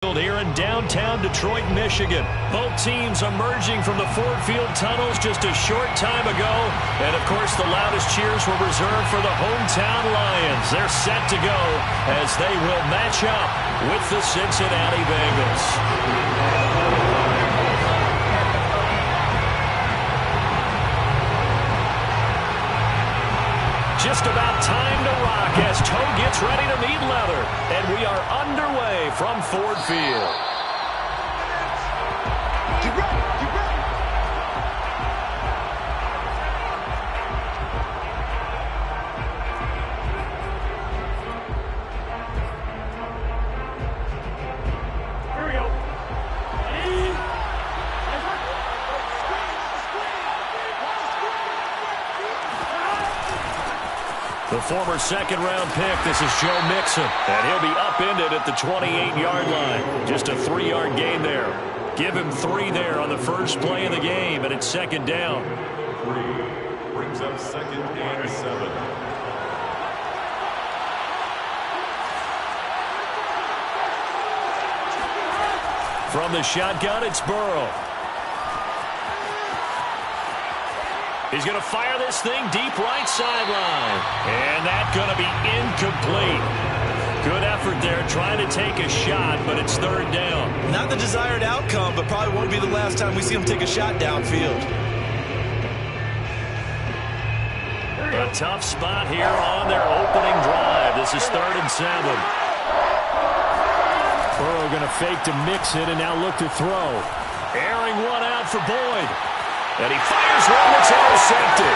Here in downtown Detroit, Michigan. Both teams emerging from the Ford Field tunnels just a short time ago. And, of course, the loudest cheers were reserved for the hometown Lions. They're set to go as they will match up with the Cincinnati Bengals. Just about time to rock as Toe gets ready to meet leather. And we are underway from Ford Field. Get ready, get ready. Here we go. The former second-round pick, this is Joe Mixon, and he'll be upended at the 28-yard line. Just a 3-yard gain there. Give him 3 there on the first play of the game, and it's second down. 3 brings up second and 7. From the shotgun, it's Burrow. He's going to fire this thing deep right sideline. And that's going to be incomplete. Good effort there trying to take a shot, but it's third down. Not the desired outcome, but probably won't be the last time we see him take a shot downfield. A tough spot here on their opening drive. This is 3rd and 7. Burrow going to fake to Mixon and now look to throw. Airing one out for Boyd. And he fires one that's intercepted.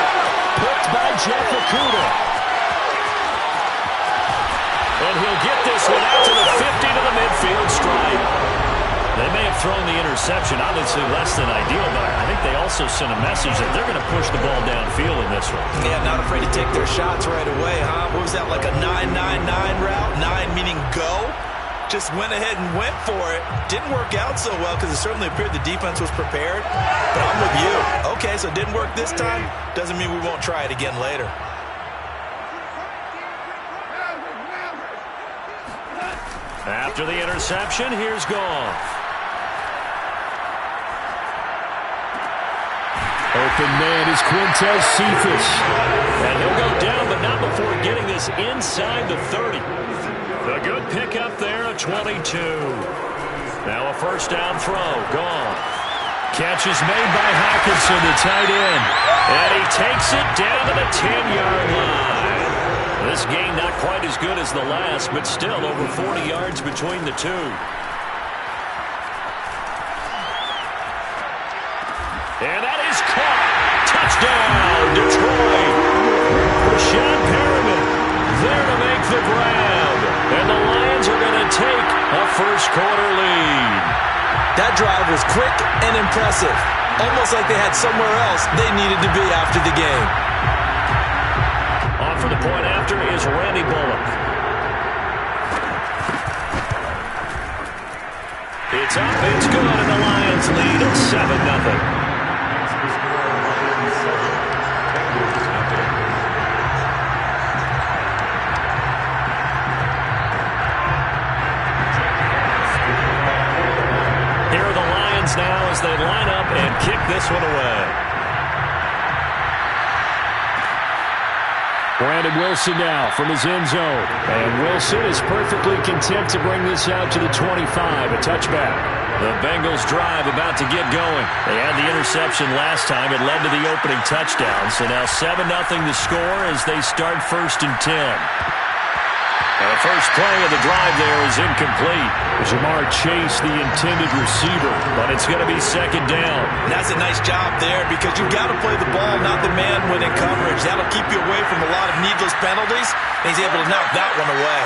Picked by Jeff Okudah. And he'll get this one out to the 50 to the midfield stripe. They may have thrown the interception, obviously less than ideal, but I think they also sent a message that they're going to push the ball downfield in this one. Yeah, not afraid to take their shots right away, huh? What was that, like a 9-9-9 route? 9 meaning go? Just went ahead and went for it. Didn't work out so well because it certainly appeared the defense was prepared. But I'm with you. Okay, so it didn't work this time. Doesn't mean we won't try it again later. After the interception, here's Goff. Open man is Quintez Cephas. And he'll go down, but not before getting this inside the 30. A good pickup there, a 22. Now a first down throw, Goff. Catch is made by Hawkinson, the tight end. And he takes it down to the 10-yard line. This game not quite as good as the last, but still over 40 yards between the two. And that is caught. Touchdown, Detroit. Rashad Perriman there to make the grab. And the Lions are going to take a first-quarter lead. That drive was quick and impressive. Almost like they had somewhere else they needed to be after the game. On for the point after is Randy Bullock. It's up, it's good, and the Lions lead at 7-0. Now as they line up and kick this one away. Brandon Wilson now from his end zone. And Wilson is perfectly content to bring this out to the 25, a touchback. The Bengals drive about to get going. They had the interception last time. It led to the opening touchdown. So now 7-0 the score as they start 1st and 10. And the first play of the drive there is incomplete. Jamar Chase, the intended receiver, but it's going to be second down. And that's a nice job there because you've got to play the ball, not the man when in coverage. That'll keep you away from a lot of needless penalties, and he's able to knock that one away.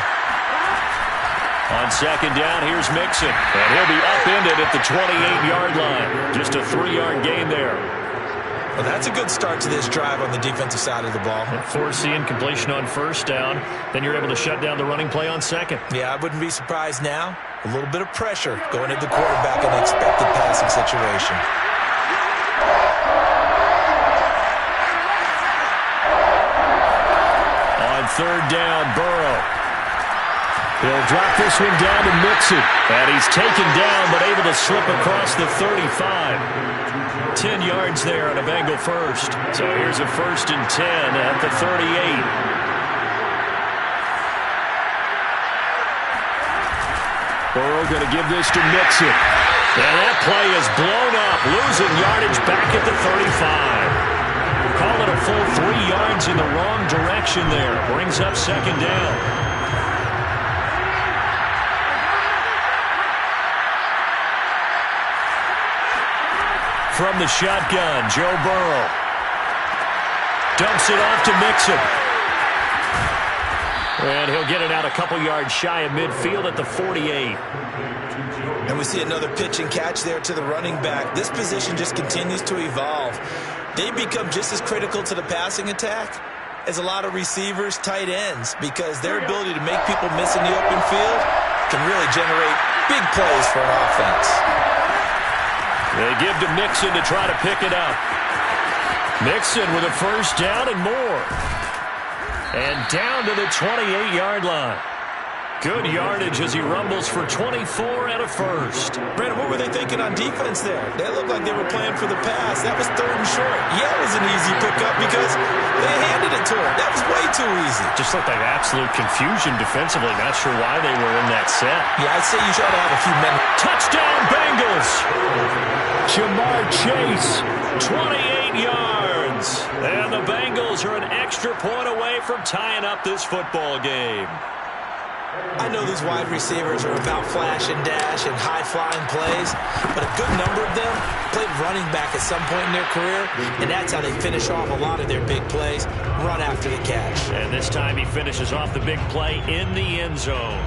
On second down, here's Mixon, and he'll be upended at the 28-yard line. Just a 3-yard gain there. Well, that's a good start to this drive on the defensive side of the ball. Forcing completion on first down. Then you're able to shut down the running play on second. Yeah, I wouldn't be surprised now. A little bit of pressure going at the quarterback in an expected passing situation. On third down, Burrow. He'll drop this one down to Mixon. And he's taken down, but able to slip across the 35. 10 yards there on a Bengal first. So here's a 1st and 10 at the 38. Burrow going to give this to Mixon. And that play is blown up, losing yardage back at the 35. Call it a full 3 yards in the wrong direction there. Brings up 2nd down. From the shotgun, Joe Burrow. Dumps it off to Mixon. And he'll get it out a couple yards shy of midfield at the 48. And we see another pitch and catch there to the running back. This position just continues to evolve. They become just as critical to the passing attack as a lot of receivers, tight ends, because their ability to make people miss in the open field can really generate big plays for an offense. They give to Mixon to try to pick it up. Mixon with a 1st down and more. And down to the 28-yard line. Good yardage as he rumbles for 24 and a 1st. Brandon, what were they thinking on defense there? They looked like they were playing for the pass. That was 3rd and short. Yeah, it was an easy pickup because they handed it to him. That was way too easy. Just looked like absolute confusion defensively. Not sure why they were in that set. Yeah, I'd say you should have a few minutes. Touchdown, Bengals! Jamar Chase, 28 yards. And the Bengals are an extra point away from tying up this football game. I know these wide receivers are about flash and dash and high-flying plays, but a good number of them played running back at some point in their career, and that's how they finish off a lot of their big plays, run after the catch. And this time he finishes off the big play in the end zone.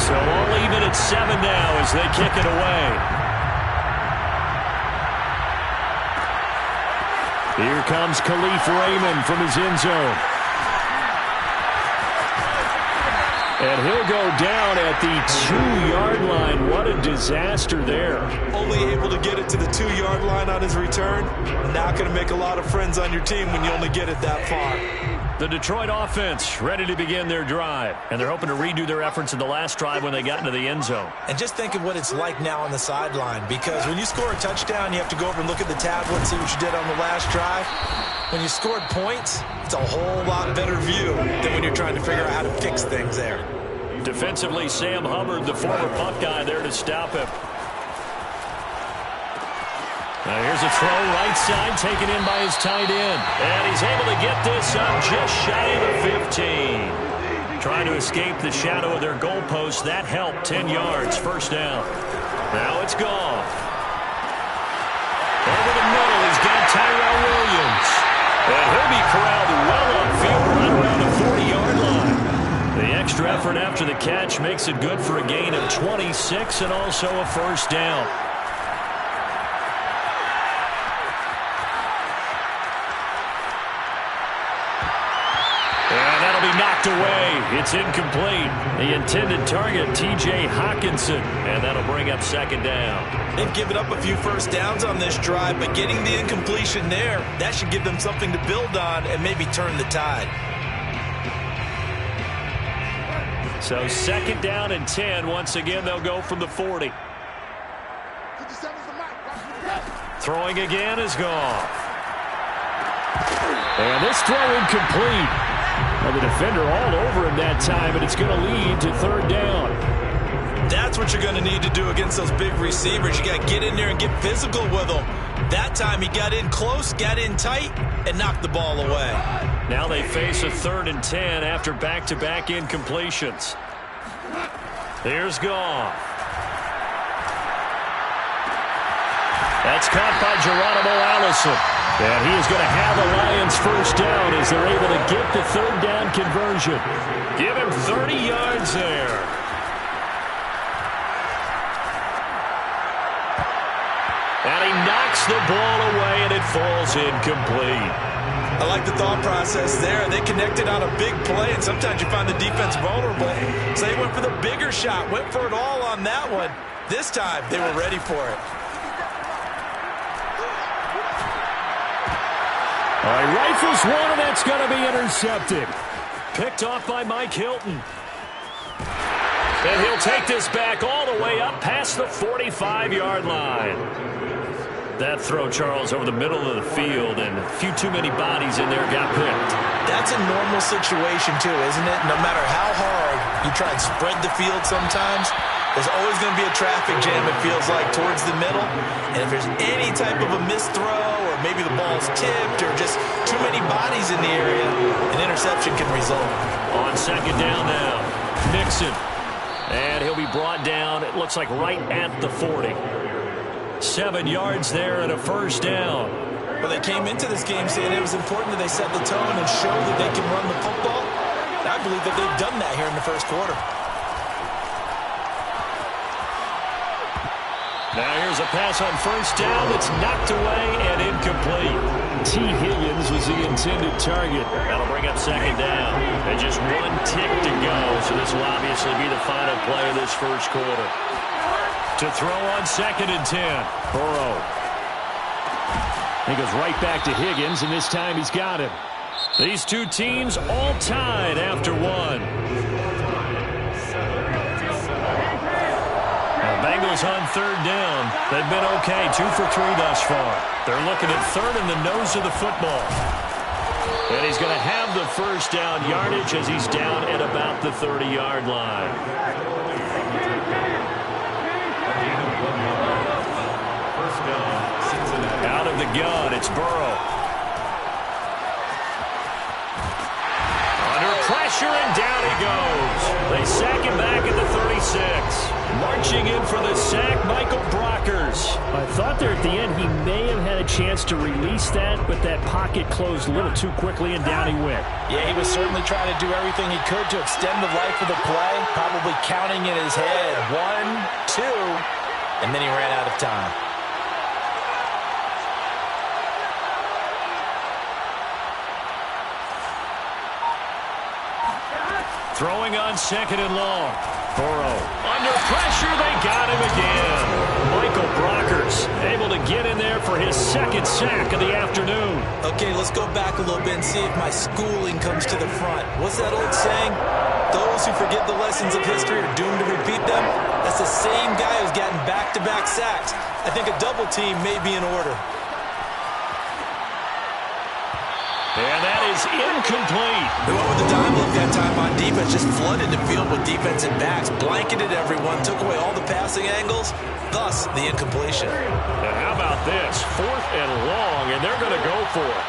So all even at 7 now as they kick it away. Here comes Khalif Raymond from his end zone. And he'll go down at the 2-yard line. What a disaster there. Only able to get it to the 2-yard line on his return. Not going to make a lot of friends on your team when you only get it that far. The Detroit offense ready to begin their drive. And they're hoping to redo their efforts in the last drive when they got into the end zone. And just think of what it's like now on the sideline. Because when you score a touchdown, you have to go over and look at the tablet and see what you did on the last drive. When you scored points, it's a whole lot better view than when you're trying to figure out how to fix things there. Defensively, Sam Hubbard, the former punt guy, there to stop him. Now here's a throw right side taken in by his tight end. And he's able to get this up just shy of the 15. Trying to escape the shadow of their goalpost. That helped. 10 yards. 1st down. Now it's gone. Over the middle, he's got Tyrell Williams. And he'll be corralled well upfield right around the 40-yard line. The extra effort after the catch makes it good for a gain of 26 and also a 1st down. And that'll be knocked away. It's incomplete. The intended target, T.J. Hawkinson. And that'll bring up 2nd down. They've given up a few 1st downs on this drive, but getting the incompletion there, that should give them something to build on and maybe turn the tide. So 2nd down and 10. Once again, they'll go from the 40. Throwing again is gone. And this throw incomplete. And the defender all over him that time, and it's going to lead to 3rd down. That's what you're going to need to do against those big receivers. You got to get in there and get physical with them. That time he got in close, got in tight, and knocked the ball away. Now they face a 3rd and 10 after back-to-back incompletions. Here's Goff. That's caught by Geronimo Allison. And he is going to have the Lions 1st down as they're able to get the 3rd down conversion. Give him 30 yards there. And he knocks the ball away, and it falls incomplete. I like the thought process there. They connected on a big play, and sometimes you find the defense vulnerable. So they went for the bigger shot, went for it all on that one. This time, they were ready for it. All right, rifles one, and that's going to be intercepted. Picked off by Mike Hilton. And he'll take this back all the way up past the 45-yard line. That throw, Charles, over the middle of the field, and a few too many bodies in there got picked. That's a normal situation, too, isn't it? No matter how hard you try and spread the field sometimes, there's always going to be a traffic jam, it feels like, towards the middle. And if there's any type of a missed throw, or maybe the ball's tipped, or just too many bodies in the area, an interception can result. On second down now, Mixon. And he'll be brought down, it looks like right at the 40. 7 yards there and a first down. Well, they came into this game saying it was important that they set the tone and show that they can run the football. And I believe that they've done that here in the first quarter. Now here's a pass on first down that's knocked away and incomplete. T. Higgins was the intended target. That'll bring up second down. And just one tick to go, so this will obviously be the final play of this first quarter. To throw on second and 10. Burrow. He goes right back to Higgins, and this time he's got him. These two teams all tied after one. Now, Bengals on third down. They've been okay, 2 for 3 thus far. They're looking at third in the nose of the football. And he's going to have the first down yardage as he's down at about the 30-yard line. Out of the gun, it's Burrow. Under pressure, and down he goes. They sack him back at the 36. Marching in for the sack, Michael Brockers. I thought there at the end he may have had a chance to release that, but that pocket closed a little too quickly, and down he went. Yeah, he was certainly trying to do everything he could to extend the life of the play, probably counting in his head 1, 2, and then he ran out of time. Throwing on second and long. Burrow under pressure. They got him again. Michael Brockers able to get in there for his second sack of the afternoon. Okay, let's go back a little bit and see if my schooling comes to the front. What's that old saying? Those who forget the lessons of history are doomed to repeat them. That's the same guy who's gotten back-to-back sacks. I think a double team may be in order. And that is incomplete. They went with the dime look that time on defense, just flooded the field with defensive backs, blanketed everyone, took away all the passing angles, thus the incompletion. And how about this? 4th and long, and they're going to go for it.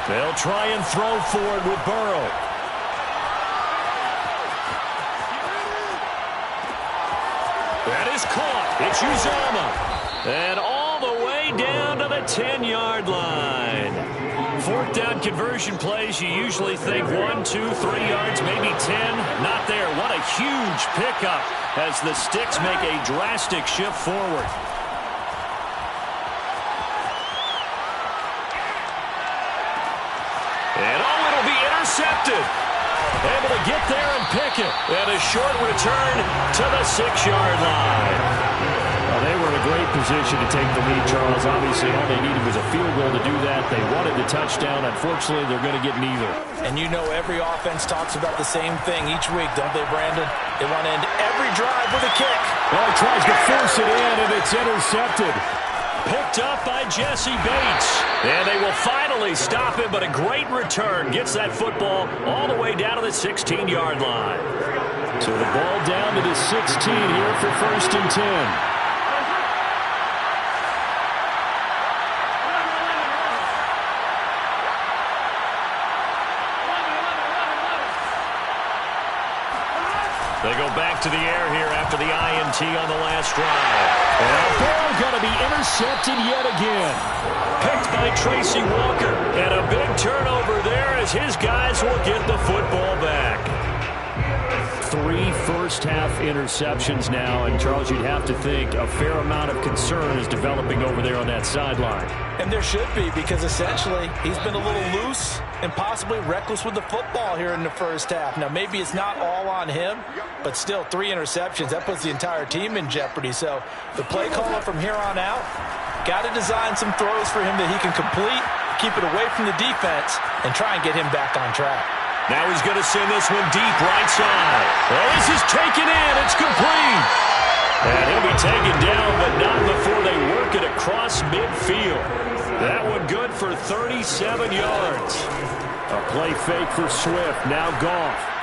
They'll try and throw for it with Burrow. That is caught. It's Uzomah. And all the way down to the 10-yard line. 4th down conversion plays, you usually think 1, 2, 3 yards, maybe 10. Not there. What a huge pickup as the Sticks make a drastic shift forward. And it'll be intercepted. Able to get there and pick it. And a short return to the 6-yard line. Well, they were in a great position to take the lead, Charles. Obviously, all they needed was a field goal to do that. They wanted the touchdown. Unfortunately, they're going to get neither. And you know every offense talks about the same thing each week, don't they, Brandon? They want to end every drive with a kick. Well, he tries to force it in, and it's intercepted. Picked up by Jesse Bates. And they will finally stop him, but a great return gets that football all the way down to the 16-yard line. So the ball down to the 16 here for 1st and 10. They go back to the air here after the INT on the last drive. And a ball going to be intercepted yet again. Picked by Tracy Walker. And a big turnover there as his guys will get the football back. 3 first-half interceptions now. And, Charles, you'd have to think a fair amount of concern is developing over there on that sideline. And there should be, because essentially he's been a little loose and possibly reckless with the football here in the first half. Now, maybe it's not all on him, but still 3 interceptions. That puts the entire team in jeopardy. So the play caller from here on out Got to design some throws for him that he can complete, keep it away from the defense, and try and get him back on track. Now he's going to send this one deep right side. Well, this is taken in. It's complete. And he'll be taken down, but not before they work it across midfield. That one good for 37 yards. A play fake for Swift. Now Goff.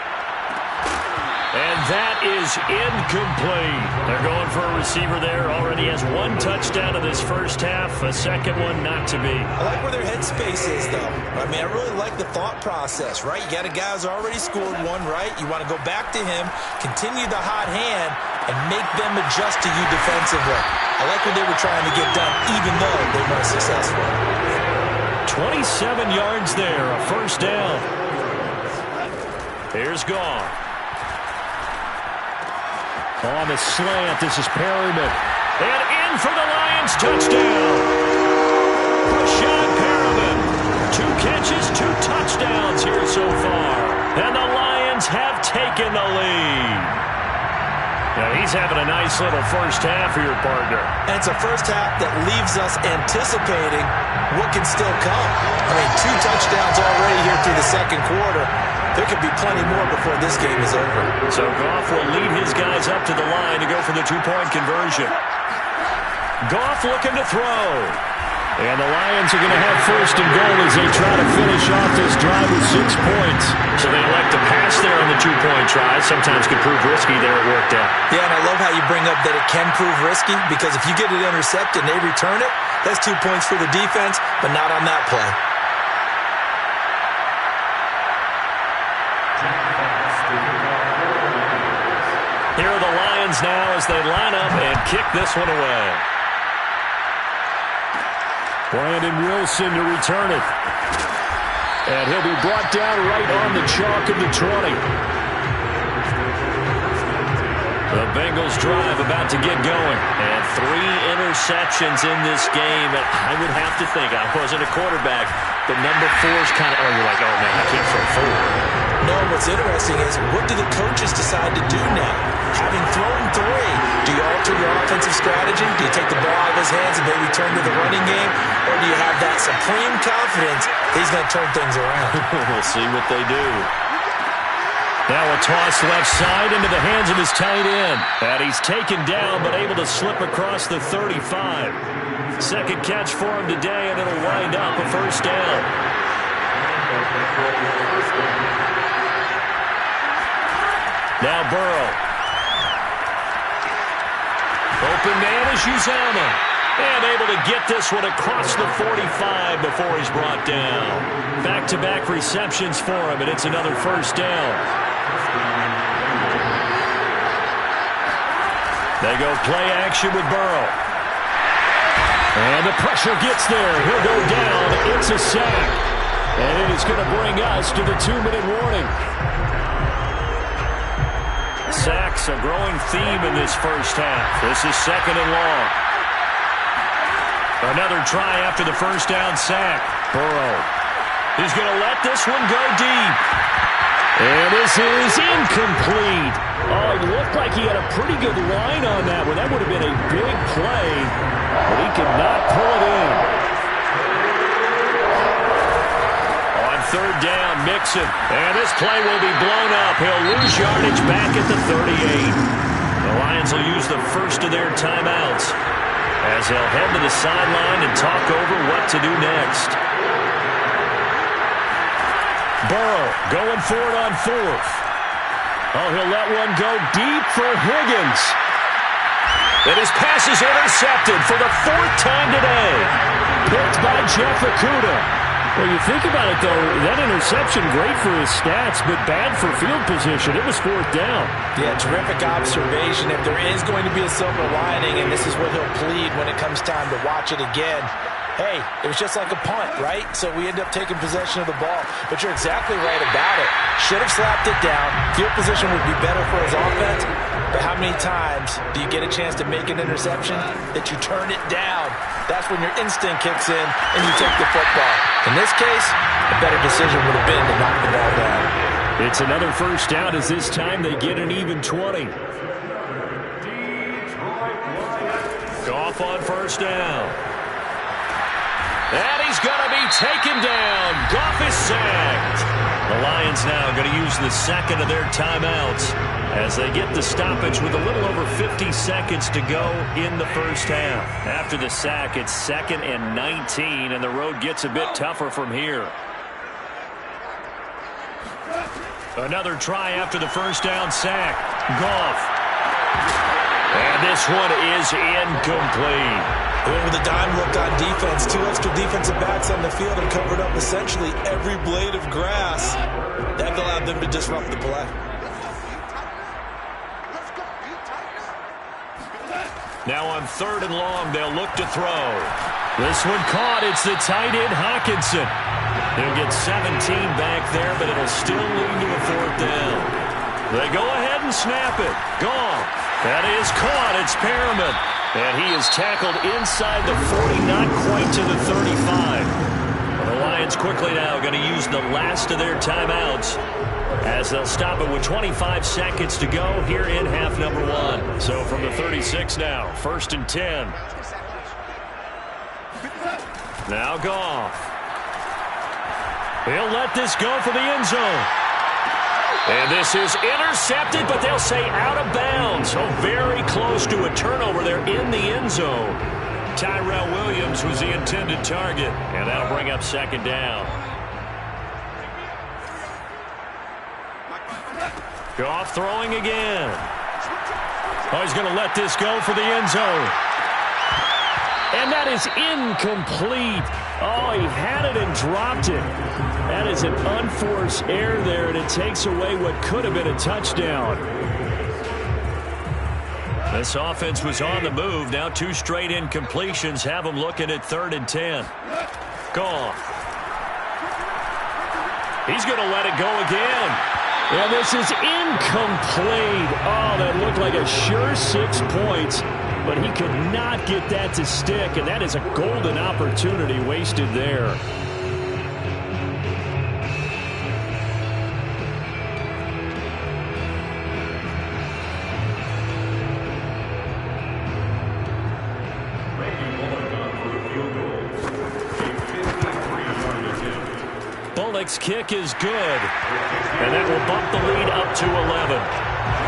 And that is incomplete. They're going for a receiver there. Already has one touchdown in this first half. A second one not to be. I like where their headspace is, though. I mean, I really like the thought process, right? You got a guy who's already scored one, right? You want to go back to him, continue the hot hand, and make them adjust to you defensively. I like what they were trying to get done, even though they weren't successful. 27 yards there, a first down. Here's Goff. On the slant, this is Perryman. And in for the Lions, touchdown. Rashad Perryman. 2 catches, 2 touchdowns here so far. And the Lions have taken the lead. Now he's having a nice little first half for your partner. And it's a first half that leaves us anticipating what can still come. I mean, 2 touchdowns already here through the second quarter. There could be plenty more before this game is over. So Goff will lead his guys up to the line to go for the 2-point conversion. Goff looking to throw. And the Lions are going to have first and goal as they try to finish off this drive with 6 points. So they elect to pass there on the 2-point try. Sometimes could prove risky there. It worked out. Yeah, and I love how you bring up that it can prove risky, because if you get it intercepted and they return it, that's 2 points for the defense, but not on that play. Here are the Lions now as they line up and kick this one away. Brandon Wilson to return it. And he'll be brought down right on the chalk of the 20. The Bengals drive about to get going. And 3 interceptions in this game. And I would have to think, I wasn't a quarterback, but number 4 is kind of, you're like, oh man, I can't throw 4. No, what's interesting is, what do the coaches decide to do now? Having thrown 3, do you alter your offensive strategy? Do you take the ball out of his hands and maybe turn to the running game? Or do you have that supreme confidence that he's going to turn things around? We'll see what they do. Now a toss left side into the hands of his tight end. And he's taken down but able to slip across the 35. Second catch for him today, and it'll wind up a first down. Now Burrow. Open man is Uzama. And able to get this one across the 45 before he's brought down. Back-to-back receptions for him, and it's another first down. They go play action with Burrow. And the pressure gets there. He'll go down. It's a sack. And it is going to bring us to the 2-minute warning. Sacks a growing theme in this first half. This is second and long. Another try after the first down sack. Burrow. He's going to let this one go deep. And this is incomplete. Oh, it looked like he had a pretty good line on that one. That would have been a big play, but he could not pull it in. On third down, Mixon. And this play will be blown up. He'll lose yardage back at the 38. The Lions will use the first of their timeouts as they'll head to the sideline and talk over what to do next. Burrow going for it on 4th. Oh, he'll let one go deep for Higgins. And his pass is intercepted for the 4th time today. Picked by Jeff Okudah. Well, you think about it, though, that interception, great for his stats, but bad for field position. It was 4th down. Yeah, terrific observation. If there is going to be a silver lining, and this is what he'll plead when it comes time to watch it again, hey, it was just like a punt, right? So we end up taking possession of the ball. But you're exactly right about it. Should have slapped it down. Field position would be better for his offense. But how many times do you get a chance to make an interception that you turn it down? That's when your instinct kicks in and you take the football. In this case, a better decision would have been to knock the ball down. It's another first down as this time they get an even 20. Goff on first down. And he's going to be taken down. Goff is sacked. The Lions now going to use the second of their timeouts as they get the stoppage with a little over 50 seconds to go in the first half. After the sack, it's 2nd and 19, and the road gets a bit tougher from here. Another try after the first down sack. Goff. And this one is incomplete. Went with a dime look on defense. 2 extra defensive backs on the field and covered up essentially every blade of grass. That allowed them to disrupt the play. Now on 3rd and long, they'll look to throw. This one caught. It's the tight end, Hockenson. He'll get 17 back there, but it'll still lead to a 4th down. They go ahead and snap it. Gone. That is caught. It's Perriman. And he is tackled inside the 40, not quite to the 35. The Lions quickly now going to use the last of their timeouts as they'll stop it with 25 seconds to go here in half number 1. So from the 36 now, 1st and 10. Now Goff. He'll let this go for the end zone. And this is intercepted, but they'll say out of bounds. So very close to a turnover there in the end zone. Tyrell Williams was the intended target, and that'll bring up 2nd down. Goff throwing again. Oh, he's going to let this go for the end zone. And that is incomplete. Oh, he had it and dropped it. That is an unforced error there, and it takes away what could have been a touchdown. This offense was on the move. Now 2 straight incompletions have them looking at 3rd and 10. Goff. He's going to let it go again. And this is incomplete. Oh, that looked like a sure 6 points, but he could not get that to stick, and that is a golden opportunity wasted there. Bullock's kick is good, and that will bump the lead up to 11.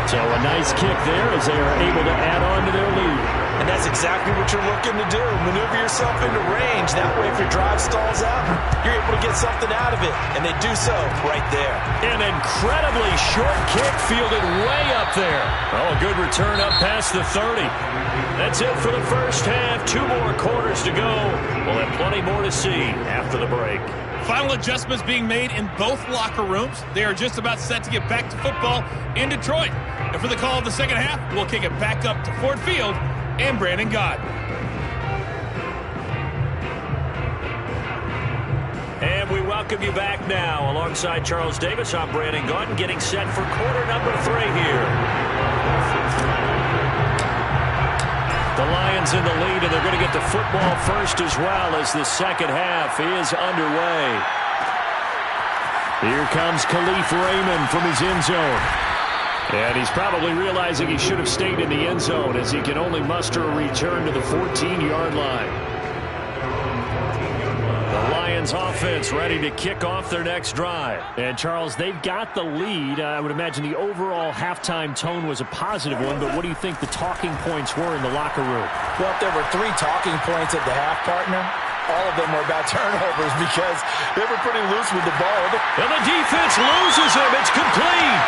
So a nice kick there as they are able to add on to their lead. And that's exactly what you're looking to do. Maneuver yourself into range. That way, if your drive stalls out, you're able to get something out of it. And they do so right there. An incredibly short kick fielded way up there. Oh, a good return up past the 30. That's it for the first half. 2 more quarters to go. We'll have plenty more to see after the break. Final adjustments being made in both locker rooms. They are just about set to get back to football in Detroit. And for the call of the second half, we'll kick it back up to Ford Field and Brandon Gott. And we welcome you back now. Alongside Charles Davis, I'm Brandon Gott, getting set for quarter number 3 here. The Lions in the lead, and they're going to get the football first as well as the second half is underway. Here comes Khalif Raymond from his end zone. And he's probably realizing he should have stayed in the end zone as he can only muster a return to the 14-yard line. The Lions offense ready to kick off their next drive. And, Charles, they've got the lead. I would imagine the overall halftime tone was a positive one, but what do you think the talking points were in the locker room? Well, if there were 3 talking points at the half, partner, all of them were about turnovers because they were pretty loose with the ball. And the defense loses him. It's complete.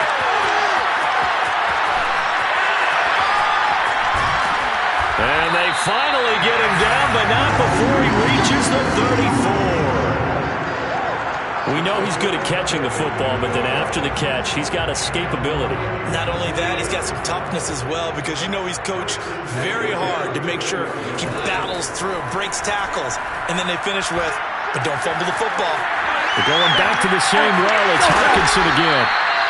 And they finally get him down, but not before he reaches the 34. We know he's good at catching the football, but then after the catch, he's got escapability. Not only that, he's got some toughness as well because you know he's coached very hard to make sure he battles through, breaks tackles, and then they finish with, but don't fumble the football. They're going back to the same well. It's Hockenson again.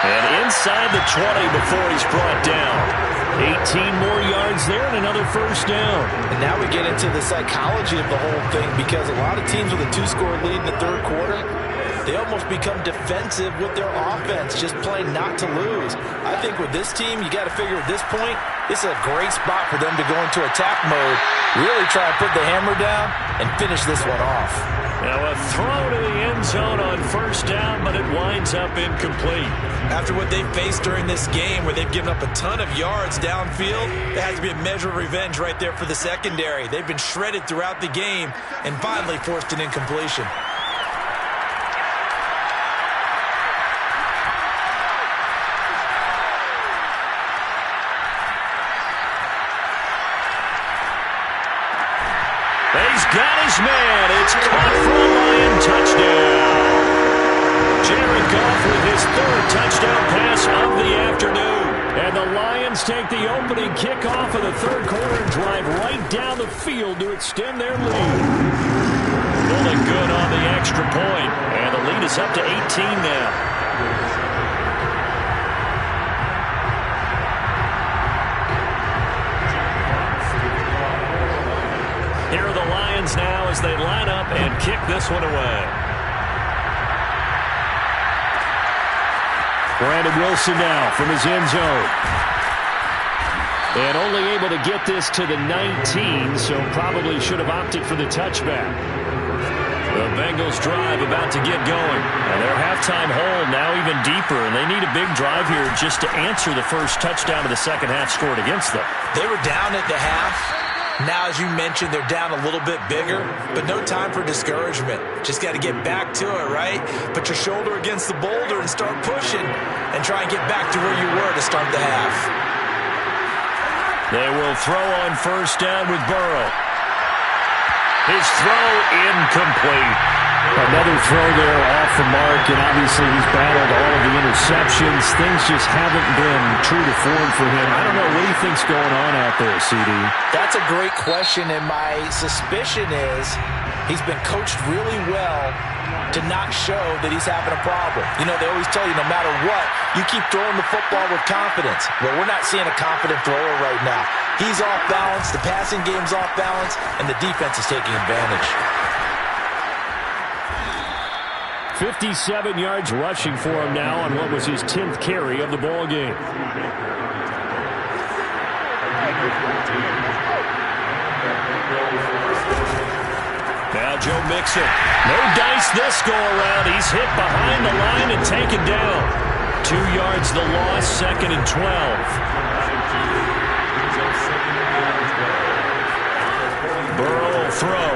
And inside the 20 before he's brought down. 18 more yards there and another first down. And now we get into the psychology of the whole thing because a lot of teams with a 2-score lead in the third quarter, they almost become defensive with their offense, just playing not to lose. I think with this team, you got to figure at this point, this is a great spot for them to go into attack mode, really try to put the hammer down and finish this one off. Now a throw to the end zone on first down, but it winds up incomplete. After what they've faced during this game, where they've given up a ton of yards downfield, there has to be a measure of revenge right there for the secondary. They've been shredded throughout the game and finally forced an incompletion. He's got his man. It's caught for a Lion touchdown. Jared Goff with his third touchdown pass of the afternoon. And the Lions take the opening kickoff of the third quarter and drive right down the field to extend their lead. Pulling good on the extra point. And the lead is up to 18 now. Here are the Lions now as they line up and kick this one away. Brandon Wilson now from his end zone. And only able to get this to the 19, so probably should have opted for the touchback. The Bengals drive about to get going. And their halftime hole now even deeper, and they need a big drive here just to answer the first touchdown of the second half scored against them. They were down at the half. Now, as you mentioned, they're down a little bit bigger, but no time for discouragement. Just got to get back to it, right? Put your shoulder against the boulder and start pushing and try and get back to where you were to start the half. They will throw on first down with Burrow. His throw incomplete. Another throw there off the mark, and obviously he's battled all of the interceptions. Things just haven't been true to form for him. I don't know. What do you think's going on out there, CD? That's a great question, and my suspicion is he's been coached really well to not show that he's having a problem. You know, they always tell you no matter what, you keep throwing the football with confidence. Well, we're not seeing a confident thrower right now. He's off balance, the passing game's off balance, and the defense is taking advantage. 57 yards rushing for him now on what was his 10th carry of the ball game. Now Joe Mixon. No dice this go around. He's hit behind the line and taken down. 2 yards the loss, second and 12. Burrow will throw.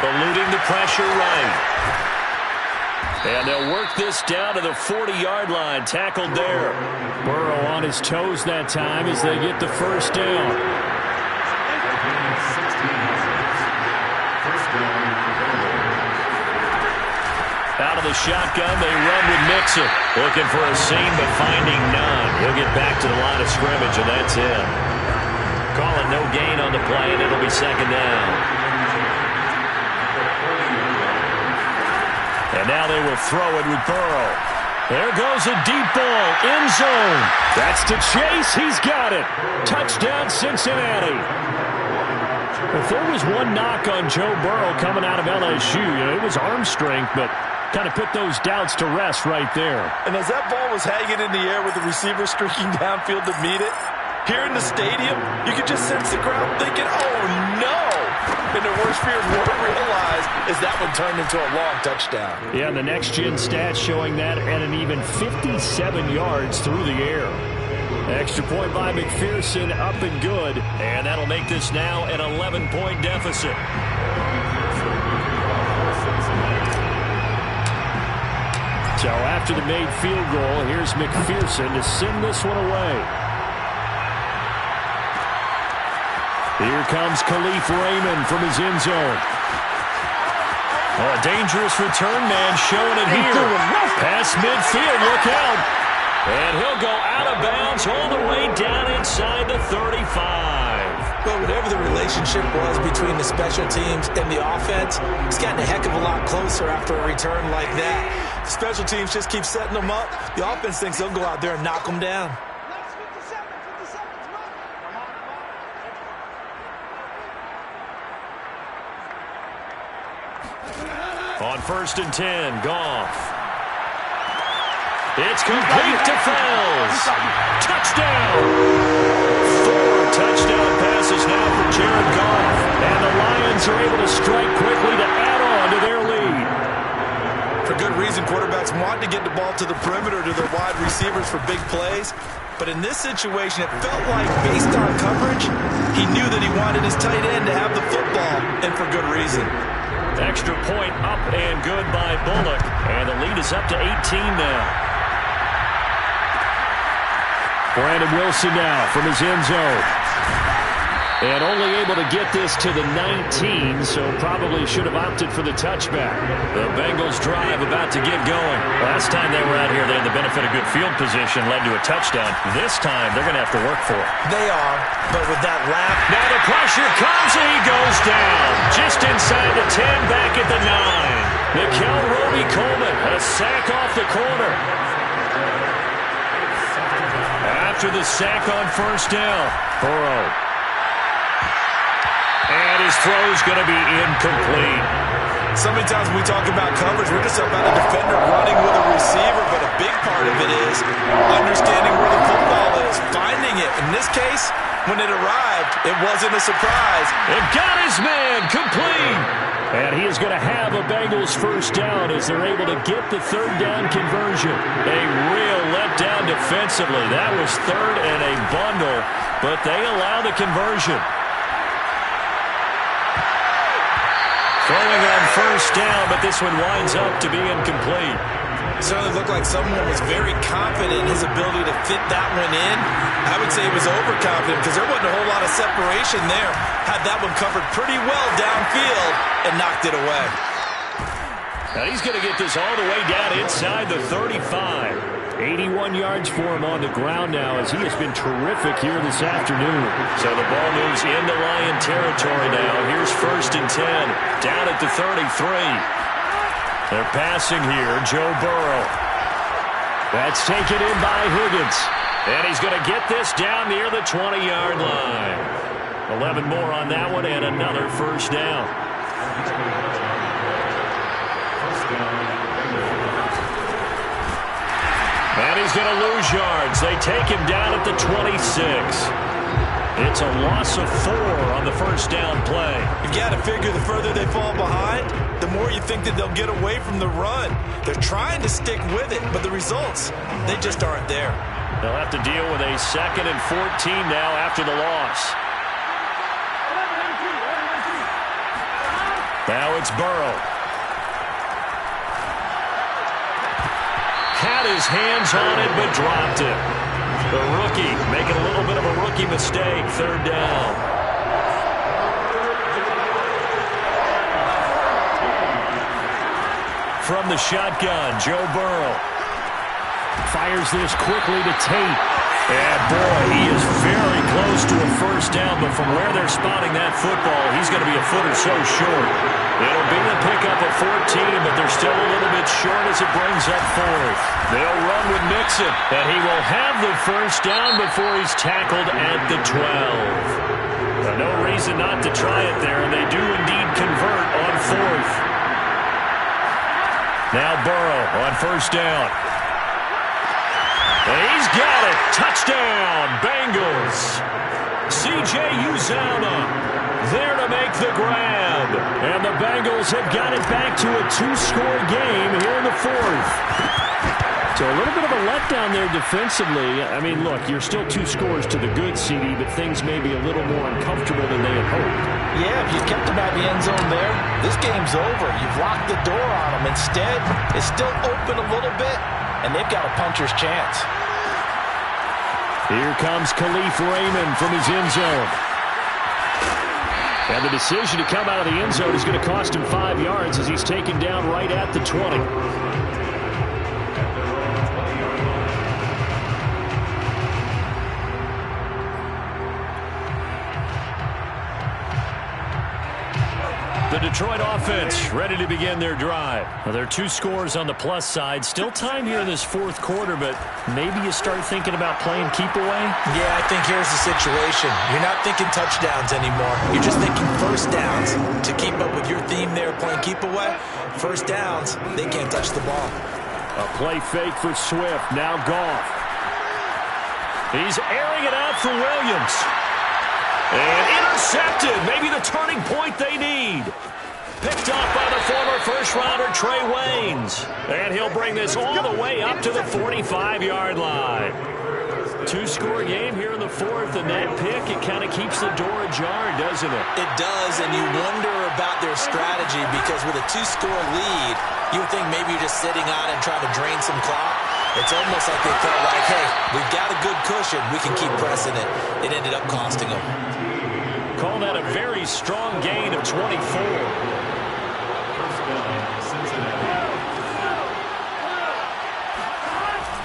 Eluding the pressure right. And they'll work this down to the 40-yard line. Tackled there. Burrow on his toes that time as they get the first down. Out of the shotgun, they run with Mixon. Looking for a seam, but finding none. He'll get back to the line of scrimmage, and that's it. Calling no gain on the play, and it'll be second down. And now they will throw it with Burrow. There goes a deep ball, end zone. That's to Chase. He's got it. Touchdown, Cincinnati. If there was one knock on Joe Burrow coming out of LSU, it was arm strength, but kind of put those doubts to rest right there. And as that ball was hanging in the air with the receiver streaking downfield to meet it, here in the stadium, you could just sense the crowd thinking, oh, no. And their worst fears weren't realized as that one turned into a long touchdown. Yeah, the next-gen stats showing that at an even 57 yards through the air. Extra point by McPherson, up and good. And that'll make this now an 11-point deficit. So after the made field goal, here's McPherson to send this one away. Here comes Khalif Raymond from his end zone. Oh, a dangerous return man showing it here. Past midfield, look out. And he'll go out of bounds all the way down inside the 35. Well, whatever the relationship was between the special teams and the offense, it's gotten a heck of a lot closer after a return like that. The special teams just keep setting them up. The offense thinks they'll go out there and knock them down. On 1st and 10, Goff. It's complete to Fells. Touchdown! 4 touchdown passes now for Jared Goff. And the Lions are able to strike quickly to add on to their lead. For good reason, quarterbacks want to get the ball to the perimeter to their wide receivers for big plays. But in this situation, it felt like, based on coverage, he knew that he wanted his tight end to have the football, and for good reason. Extra point up and good by Bullock. And the lead is up to 18 now. Brandon Wilson now from his end zone. And only able to get this to the 19, so probably should have opted for the touchback. The Bengals drive about to get going. Last time they were out here, they had the benefit of good field position, led to a touchdown. This time, they're going to have to work for it. They are, but with that lap... Now the pressure comes, and he goes down. Just inside the 10, back at the 9. Nickel Roby-Coleman, a sack off the corner. After the sack on 1st down, Burrow. And his throw's going to be incomplete. So many times when we talk about coverage, we're just about a defender running with a receiver, but a big part of it is understanding where the football is, finding it. In this case, when it arrived, it wasn't a surprise. It got his man complete. And he is going to have a Bengals 1st down as they're able to get the 3rd down conversion. A real letdown defensively. That was 3rd and a bundle, but they allow the conversion. Throwing on 1st down, but this one winds up to be incomplete. It certainly looked like someone was very confident in his ability to fit that one in. I would say he was overconfident because there wasn't a whole lot of separation there. Had that one covered pretty well downfield and knocked it away. Now he's going to get this all the way down inside the 35. 81 yards for him on the ground now as he has been terrific here this afternoon. So the ball moves into Lion territory now. Here's 1st and 10. Down at the 33. They're passing here. Joe Burrow. That's taken in by Higgins. And he's going to get this down near the 20-yard line. 11 more on that one and another 1st down. And he's going to lose yards. They take him down at the 26. It's a loss of 4 on the 1st down play. You've got to figure the further they fall behind, the more you think that they'll get away from the run. They're trying to stick with it, but the results, they just aren't there. They'll have to deal with a 2nd and 14 now after the loss. Now it's Burrow. Had his hands on it, but dropped it. The rookie making a little bit of a rookie mistake. 3rd down. From the shotgun, Joe Burrow. Fires this quickly to Tate. And boy, he is very close to a 1st down, but from where they're spotting that football, he's going to be a foot or so short. It'll be a pickup of 14, but they're still a little bit short as it brings up 4th. They'll run with Mixon, and he will have the 1st down before he's tackled at the 12. No reason not to try it there, and they do indeed convert on 4th. Now Burrow on 1st down. And he's got it. Touchdown, Bengals. C.J. Uzomah there to make the grab. And the Bengals have got it back to a 2-score game here in the 4th. So a little bit of a letdown there defensively. I mean, look, you're still 2 scores to the good, CD, but things may be a little more uncomfortable than they had hoped. Yeah, if you kept them out of the end zone there, this game's over. You've locked the door on them. Instead, it's still open a little bit, and they've got a puncher's chance. Here comes Khalif Raymond from his end zone. And the decision to come out of the end zone is going to cost him 5 yards as he's taken down right at the 20. The Detroit offense ready to begin their drive. Well, there are 2 scores on the plus side. Still time here in this fourth quarter, but maybe you start thinking about playing keep away? Yeah, I think here's the situation. You're not thinking touchdowns anymore. You're just thinking first downs. To keep up with your theme there, playing keep away, first downs, they can't touch the ball. A play fake for Swift. Now Goff. He's airing it out for Williams. And intercepted. Maybe the turning point they need. Picked off by the former first-rounder Trey Waynes. And he'll bring this all the way up to the 45-yard line. 2-score game here in the fourth, and that pick, it kind of keeps the door ajar, doesn't it? It does, and you wonder about their strategy because with a 2-score lead, you would think maybe you're just sitting on and trying to drain some clock. It's almost like they felt like, hey, we've got a good cushion. We can keep pressing it. It ended up costing them. Call that a very strong gain of 24.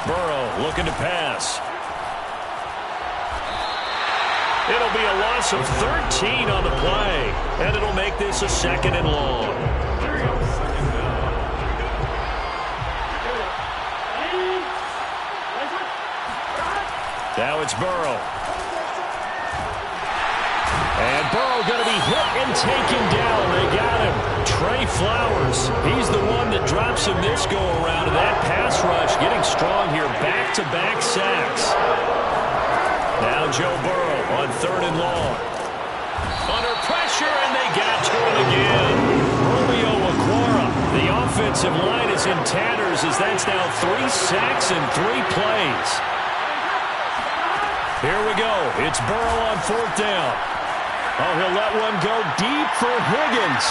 Burrow looking to pass. It'll be a loss of 13 on the play, and it'll make this a 2nd and long. Now it's Burrow. And Burrow going to be hit and taken down. They got him. Trey Flowers. He's the one that drops him this go-around. And that pass rush getting strong here. Back-to-back sacks. Now Joe Burrow on 3rd and long. Under pressure, and they got to him again. Romeo Okwara. The offensive line is in tatters as that's now 3 sacks in 3 plays. Here we go. It's Burrow on 4th down. Oh, he'll let one go deep for Higgins.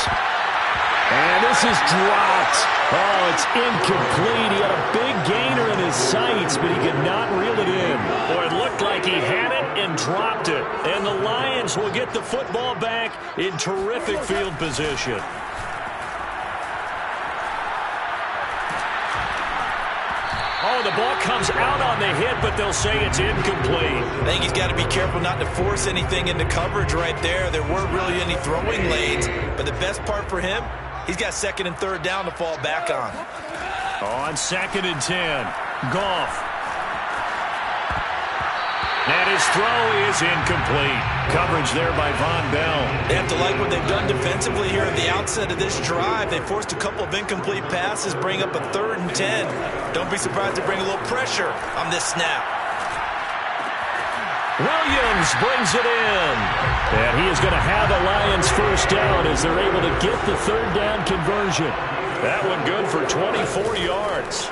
And this is dropped. Oh, it's incomplete. He had a big gainer in his sights, but he could not reel it in. Boy, it looked like he had it and dropped it. And the Lions will get the football back in terrific field position. Oh, the ball comes out on the hit, but they'll say it's incomplete. I think he's got to be careful not to force anything into coverage right there. There weren't really any throwing lanes, but the best part for him, he's got 2nd and 3rd down to fall back on. On 2nd and 10, Goff. And his throw is incomplete. Coverage there by Von Bell. They have to like what they've done defensively here at the outset of this drive. They forced a couple of incomplete passes, bring up a 3rd and 10. Don't be surprised to bring a little pressure on this snap. Williams brings it in. And he is going to have the Lions first down as they're able to get the 3rd down conversion. That one good for 24 yards.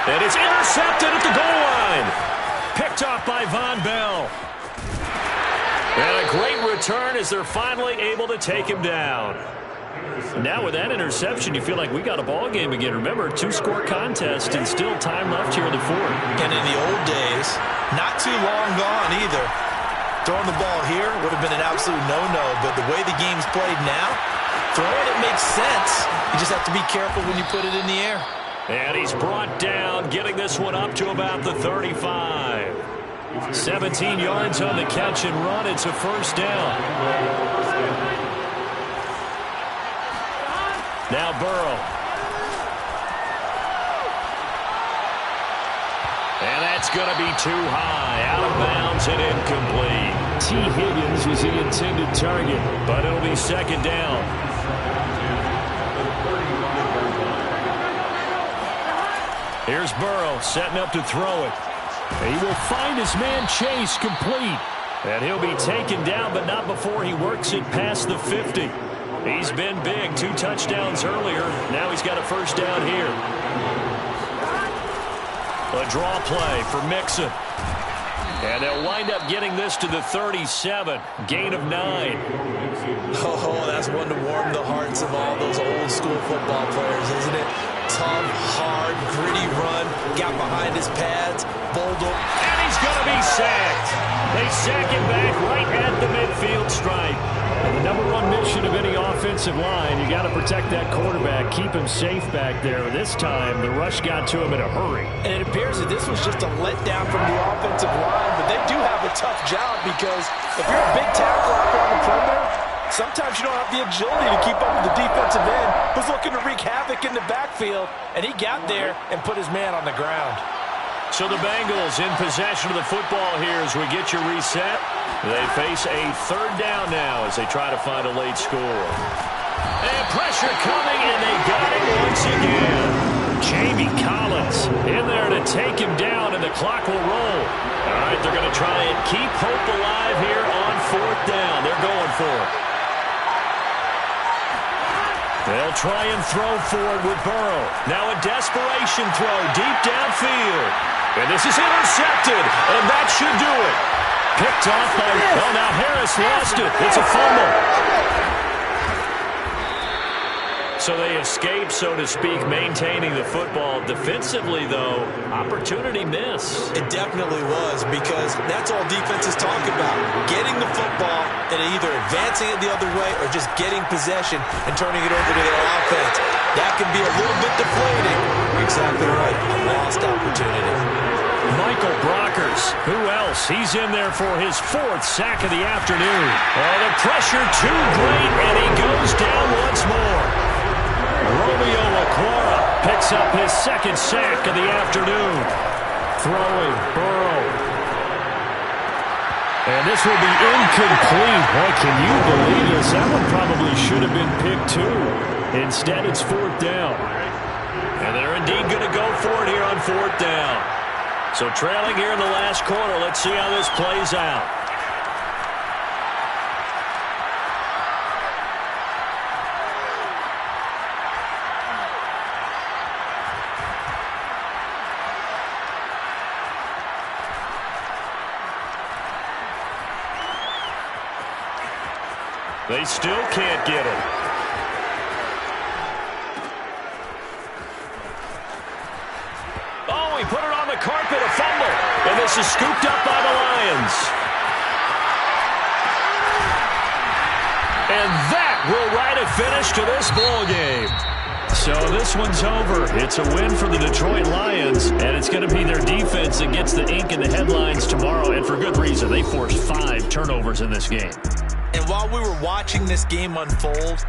And it's intercepted at the goal line. Picked off by Von Bell. And a great return as they're finally able to take him down. Now with that interception, you feel like we got a ball game again. Remember, 2-score contest and still time left here in the fourth. And in the old days, not too long gone either. Throwing the ball here would have been an absolute no-no, but the way the game's played now, throwing it makes sense. You just have to be careful when you put it in the air. And he's brought down, getting this one up to about the 35. 17 yards on the catch and run. It's a first down. Now Burrow. And that's going to be too high. Out of bounds and incomplete. T. Higgins was the intended target, but it'll be 2nd down. Here's Burrow setting up to throw it. He will find his man Chase complete. And he'll be taken down, but not before he works it past the 50. He's been big. 2 touchdowns earlier. Now he's got a first down here. A draw play for Mixon. And they'll wind up getting this to the 37. Gain of 9. Oh, that's one to warm the hearts of all those old school football players, isn't it? Tough, hard, gritty run. Got behind his pads. Bowled up. And he's going to be sacked. They sack him back right at the midfield. field stripe. And the number one mission of any offensive line, you got to protect that quarterback, keep him safe back there. This time, the rush got to him in a hurry. And it appears that this was just a letdown from the offensive line, but they do have a tough job because if you're a big tackle out there on the perimeter, sometimes you don't have the agility to keep up with the defensive end who's looking to wreak havoc in the backfield, and he got there and put his man on the ground. So the Bengals in possession of the football here as we get you reset. They face a third down now as they try to find a late score. And pressure coming, and they got him once again. Jamie Collins in there to take him down, and the clock will roll. All right, they're going to try and keep hope alive here on fourth down. They're going for it. They'll try and throw for it with Burrow. Now a desperation throw deep downfield. And this is intercepted, and that should do it. Picked off by, oh, now Harris lost it. It's a fumble. So they escape, so to speak, maintaining the football. Defensively, though, opportunity miss. It definitely was, because that's all defenses talk about. Getting the football and either advancing it the other way or just getting possession and turning it over to their offense. That can be a little bit deflating. Exactly right. A lost opportunity. Michael Brockers, who else? He's in there for his fourth sack of the afternoon. Oh, the pressure too great, and he goes down once more. Romeo Okwara picks up his second sack of the afternoon. Throwing, Burrow. And this will be incomplete. Boy, can you believe this? That one probably should have been picked too. Instead, it's fourth down. And they're indeed going to go for it here on fourth down. So trailing here in the last quarter. Let's see how this plays out. They still can't get it. Oh, he put it on the carpet, a fumble. And this is scooped up by the Lions. And that will write a finish to this ball game. So this one's over. It's a win for the Detroit Lions, and it's going to be their defense that gets the ink in the headlines tomorrow, and for good reason. They forced 5 turnovers in this game. And while we were watching this game unfold,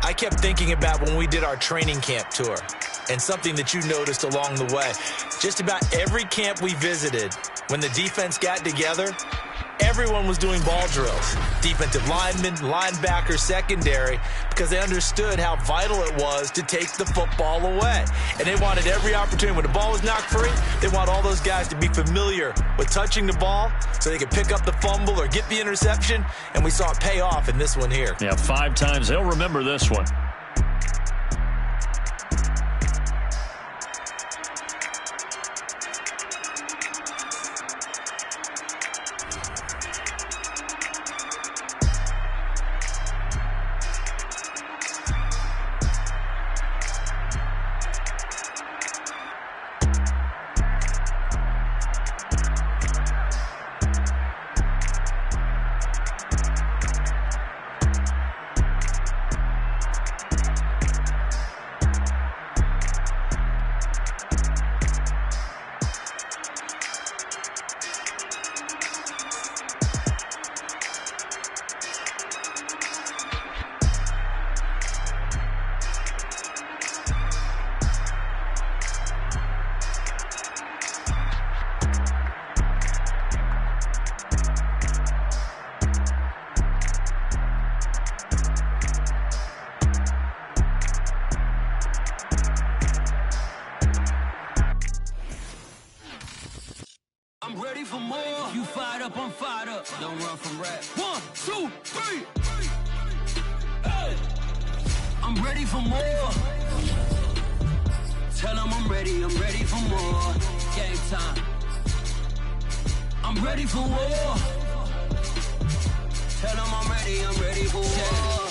I kept thinking about when we did our training camp tour and something that you noticed along the way. Just about every camp we visited, when the defense got together, everyone was doing ball drills. Defensive linemen, linebackers, secondary, because they understood how vital it was to take the football away. And they wanted every opportunity. When the ball was knocked free, they want all those guys to be familiar with touching the ball so they could pick up the fumble or get the interception. And we saw it pay off in this one here. Yeah, 5 times. They'll remember this one. I'm ready for more. If you fired up, I'm fired up. Don't run from rap. 1, 2, 3. Hey. I'm ready for more. Tell them I'm ready for more. Game time. I'm ready for war. Tell them I'm ready for war.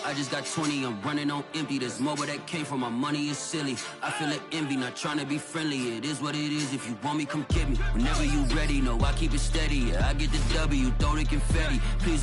I just got 20, I'm running on empty. This mobile that came from my money is silly. I feel like envy, not trying to be friendly. It is what it is, if you want me, come get me. Whenever you ready, no, I keep it steady. Yeah, I get the W, throw the confetti. Please